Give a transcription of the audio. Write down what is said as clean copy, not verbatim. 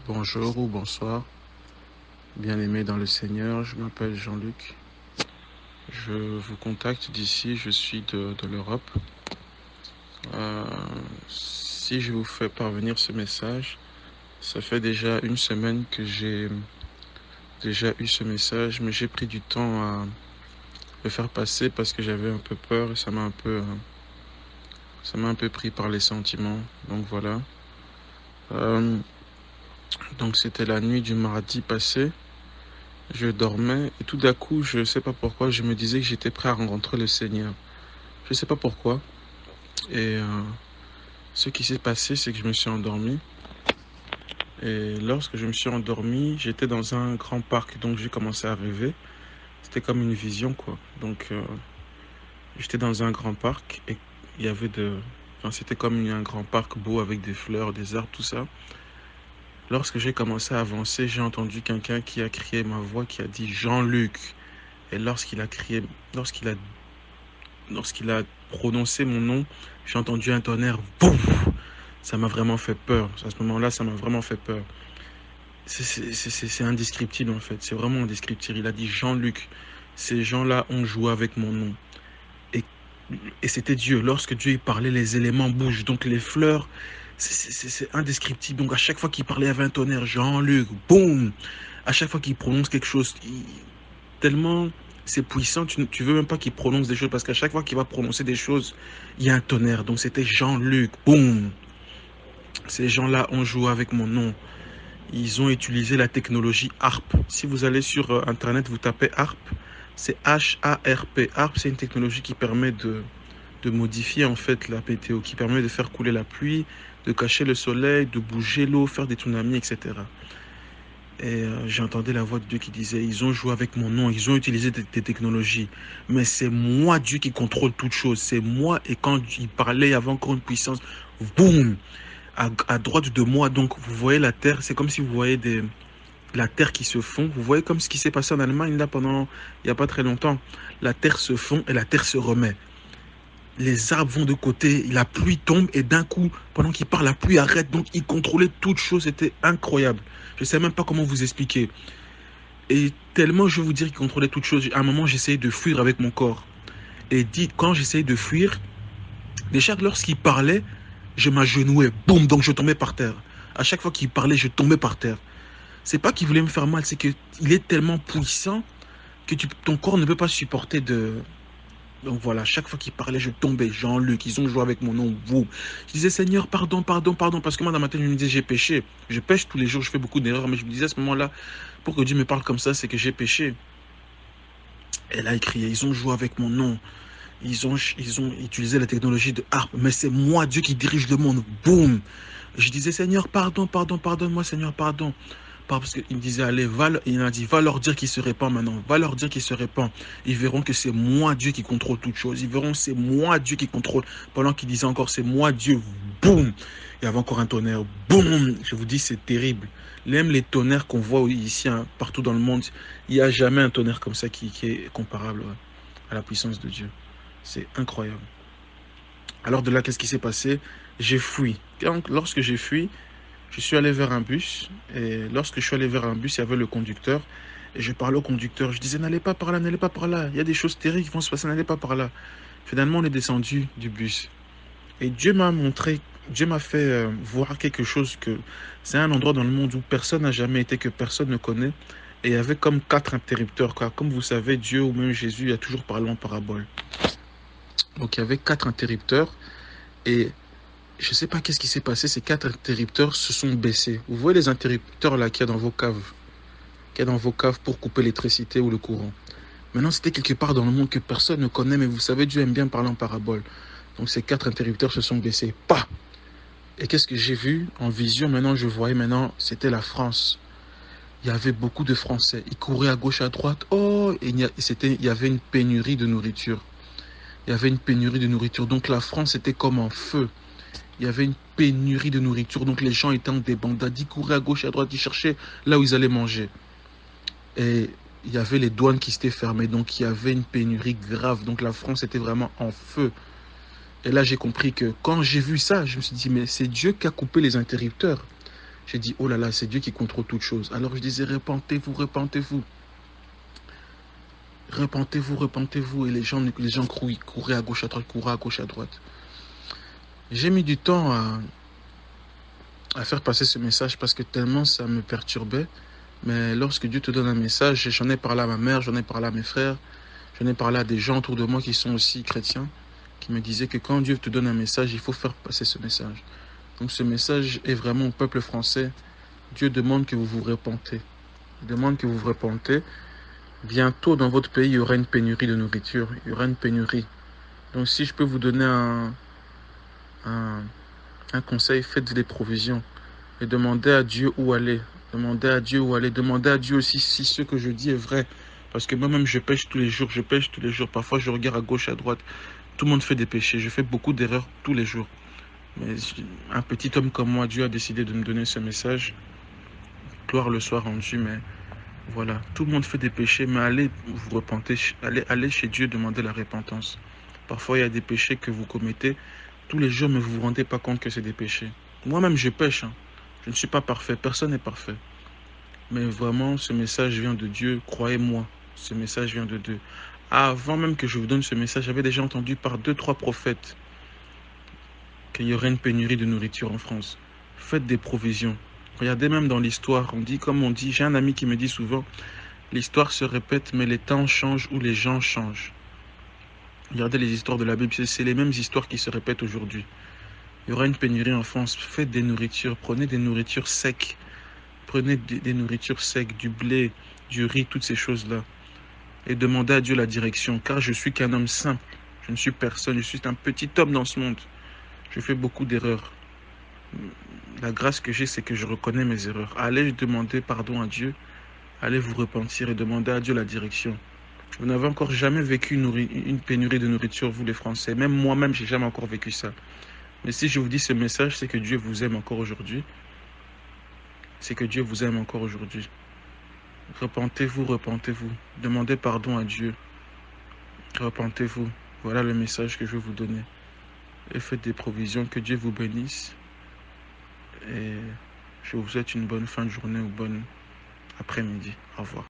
Bonjour ou bonsoir, bien-aimés dans le Seigneur, je m'appelle Jean-Luc. Je vous contacte d'ici, je suis de l'Europe. Si je vous fais parvenir ce message, ça fait déjà une semaine que j'ai déjà eu ce message, mais j'ai pris du temps à le faire passer parce que j'avais un peu peur et ça m'a un peu pris par les sentiments. Donc voilà. Donc c'était la nuit du mardi passé. Je dormais et tout d'un coup, je ne sais pas pourquoi, je me disais que j'étais prêt à rencontrer le Seigneur. Je ne sais pas pourquoi. Et ce qui s'est passé, c'est que je me suis endormi. Et lorsque je me suis endormi, j'étais dans un grand parc. Donc j'ai commencé à rêver. C'était comme une vision, quoi. Donc j'étais dans un grand parc et il y avait de... Enfin, c'était comme un grand parc beau avec des fleurs, des arbres, tout ça. Lorsque j'ai commencé à avancer, j'ai entendu quelqu'un qui a crié ma voix, qui a dit Jean-Luc. Et lorsqu'il a crié, lorsqu'il a prononcé mon nom, j'ai entendu un tonnerre. Boum! Ça m'a vraiment fait peur. À ce moment-là, ça m'a vraiment fait peur. C'est indescriptible en fait. C'est vraiment indescriptible. Il a dit Jean-Luc. Ces gens-là ont joué avec mon nom. Et, et c'était Dieu. Lorsque Dieu parlait, les éléments bougent. Donc les fleurs, c'est indescriptible. Donc à chaque fois qu'il parlait, il y avait un tonnerre. Jean-Luc, boum! À chaque fois qu'il prononce quelque chose, tellement c'est puissant, tu veux même pas qu'il prononce des choses parce qu'à chaque fois qu'il va prononcer des choses, il y a un tonnerre. Donc c'était Jean-Luc, boum. Ces gens-là ont joué avec mon nom. Ils ont utilisé la technologie ARP. Si vous allez sur Internet, vous tapez ARP, c'est H-A-R-P. ARP, c'est une technologie qui permet de modifier en fait la météo, qui permet de faire couler la pluie, de cacher le soleil, de bouger l'eau, faire des tsunamis, etc. Et j'entendais la voix de Dieu qui disait, ils ont joué avec mon nom, ils ont utilisé des technologies, mais c'est moi Dieu qui contrôle toutes choses, c'est moi, et quand il parlait, il y avait encore une puissance, boum, à droite de moi, donc vous voyez la terre, c'est comme si vous voyez la terre qui se fond, vous voyez comme ce qui s'est passé en Allemagne là pendant, il n'y a pas très longtemps, la terre se fond et la terre se remet. Les arbres vont de côté, la pluie tombe et d'un coup, pendant qu'il parle, la pluie arrête, donc il contrôlait toutes choses, c'était incroyable. Je ne sais même pas comment vous expliquer. Et tellement je vais vous dire qu'il contrôlait toutes choses, à un moment j'essayais de fuir avec mon corps. Et dit, quand j'essayais de fuir, déjà lorsqu'il parlait, je m'agenouais, boum, donc je tombais par terre. À chaque fois qu'il parlait, je tombais par terre. C'est pas qu'il voulait me faire mal, c'est qu'il est tellement puissant que ton corps ne peut pas supporter de... Donc voilà, chaque fois qu'il parlait, je tombais. Jean-Luc, ils ont joué avec mon nom, vous. Je disais, Seigneur, pardon, pardon, pardon, parce que moi, dans ma tête, je me disais, j'ai péché. Je pêche tous les jours, je fais beaucoup d'erreurs, mais je me disais à ce moment-là, pour que Dieu me parle comme ça, c'est que j'ai péché. Et là, il criait, ils ont joué avec mon nom. Ils ont utilisé la technologie de harpe, mais c'est moi, Dieu, qui dirige le monde. Boum. Je disais, Seigneur, pardon, pardon, pardonne-moi, Seigneur, pardon. Parce qu'il me disait, allez, il a dit, va leur dire qu'il se répand maintenant. Va leur dire qu'il se répand. Ils verront que c'est moi, Dieu, qui contrôle toutes choses. Ils verront que c'est moi, Dieu, qui contrôle. Pendant qu'il disait encore, c'est moi, Dieu. Boum. Il y avait encore un tonnerre. Boum. Je vous dis, c'est terrible. Même les tonnerres qu'on voit ici, hein, partout dans le monde, il n'y a jamais un tonnerre comme ça qui est comparable à la puissance de Dieu. C'est incroyable. Alors de là, qu'est-ce qui s'est passé? J'ai fui. Donc, lorsque j'ai fui, je suis allé vers un bus. Et lorsque je suis allé vers un bus, il y avait le conducteur. Et je parlais au conducteur. Je disais, n'allez pas par là, n'allez pas par là. Il y a des choses terribles qui vont se passer, n'allez pas par là. Finalement, on est descendu du bus. Et Dieu m'a montré, Dieu m'a fait voir quelque chose que c'est un endroit dans le monde où personne n'a jamais été, que personne ne connaît. Et il y avait comme 4 interrupteurs. Quoi. Comme vous savez, Dieu ou même Jésus a toujours parlé en parabole. Donc il y avait 4 interrupteurs. Et je ne sais pas qu'est-ce qui s'est passé, ces 4 interrupteurs se sont baissés. Vous voyez les interrupteurs là qu'il y a dans vos caves, pour couper l'électricité ou le courant. Maintenant, c'était quelque part dans le monde que personne ne connaît, mais vous savez, Dieu aime bien parler en parabole. Donc ces 4 interrupteurs se sont baissés. Pas. Et qu'est-ce que j'ai vu en vision? Maintenant, je voyais c'était la France. Il y avait beaucoup de Français. Ils couraient à gauche, à droite. Oh, et il y avait une pénurie de nourriture. Il y avait une pénurie de nourriture. Donc la France était comme en feu. Il y avait une pénurie de nourriture, donc les gens étaient en débandade, ils couraient à gauche et à droite, ils cherchaient là où ils allaient manger. Et il y avait les douanes qui s'étaient fermées, donc il y avait une pénurie grave, donc la France était vraiment en feu. Et là j'ai compris que quand j'ai vu ça, je me suis dit, mais c'est Dieu qui a coupé les interrupteurs. J'ai dit, oh là là, c'est Dieu qui contrôle toutes choses. Alors je disais, repentez-vous, repentez-vous. Repentez-vous, repentez-vous. Et les gens couraient à gauche, à droite, couraient à gauche, à droite. J'ai mis du temps à faire passer ce message parce que tellement ça me perturbait. Mais lorsque Dieu te donne un message, j'en ai parlé à ma mère, j'en ai parlé à mes frères, j'en ai parlé à des gens autour de moi qui sont aussi chrétiens, qui me disaient que quand Dieu te donne un message, il faut faire passer ce message. Donc ce message est vraiment au peuple français. Dieu demande que vous vous repentez. Il demande que vous vous repentez. Bientôt dans votre pays, il y aura une pénurie de nourriture. Il y aura une pénurie. Donc si je peux vous donner un conseil, faites des provisions. Et demandez à Dieu où aller. Demandez à Dieu où aller. Demandez à Dieu aussi si ce que je dis est vrai. Parce que moi-même, je pêche tous les jours. Je pêche tous les jours. Parfois, je regarde à gauche, à droite. Tout le monde fait des péchés. Je fais beaucoup d'erreurs tous les jours. Mais un petit homme comme moi, Dieu a décidé de me donner ce message. Gloire le soit rendue, mais voilà. Tout le monde fait des péchés, mais allez vous repenter. Allez chez Dieu demander la repentance. Parfois, il y a des péchés que vous commettez tous les jours, mais vous ne vous rendez pas compte que c'est des péchés. Moi-même, je pêche. Je ne suis pas parfait. Personne n'est parfait. Mais vraiment, ce message vient de Dieu. Croyez-moi, ce message vient de Dieu. Avant même que je vous donne ce message, j'avais déjà entendu par 2-3 prophètes qu'il y aurait une pénurie de nourriture en France. Faites des provisions. Regardez même dans l'histoire, comme on dit, j'ai un ami qui me dit souvent, l'histoire se répète, mais les temps changent ou les gens changent. Regardez les histoires de la Bible, c'est les mêmes histoires qui se répètent aujourd'hui. Il y aura une pénurie en France, faites des nourritures, prenez des nourritures secs. Prenez des nourritures secs, du blé, du riz, toutes ces choses-là. Et demandez à Dieu la direction, car je suis qu'un homme simple. Je ne suis personne, je suis un petit homme dans ce monde. Je fais beaucoup d'erreurs. La grâce que j'ai, c'est que je reconnais mes erreurs. Allez demander pardon à Dieu, allez vous repentir et demander à Dieu la direction. Vous n'avez encore jamais vécu une pénurie de nourriture, vous les Français. Même moi-même, j'ai jamais encore vécu ça. Mais si je vous dis ce message, c'est que Dieu vous aime encore aujourd'hui. C'est que Dieu vous aime encore aujourd'hui. Repentez-vous, repentez-vous. Demandez pardon à Dieu. Repentez-vous. Voilà le message que je vais vous donner. Et faites des provisions. Que Dieu vous bénisse. Et je vous souhaite une bonne fin de journée ou bonne après-midi. Au revoir.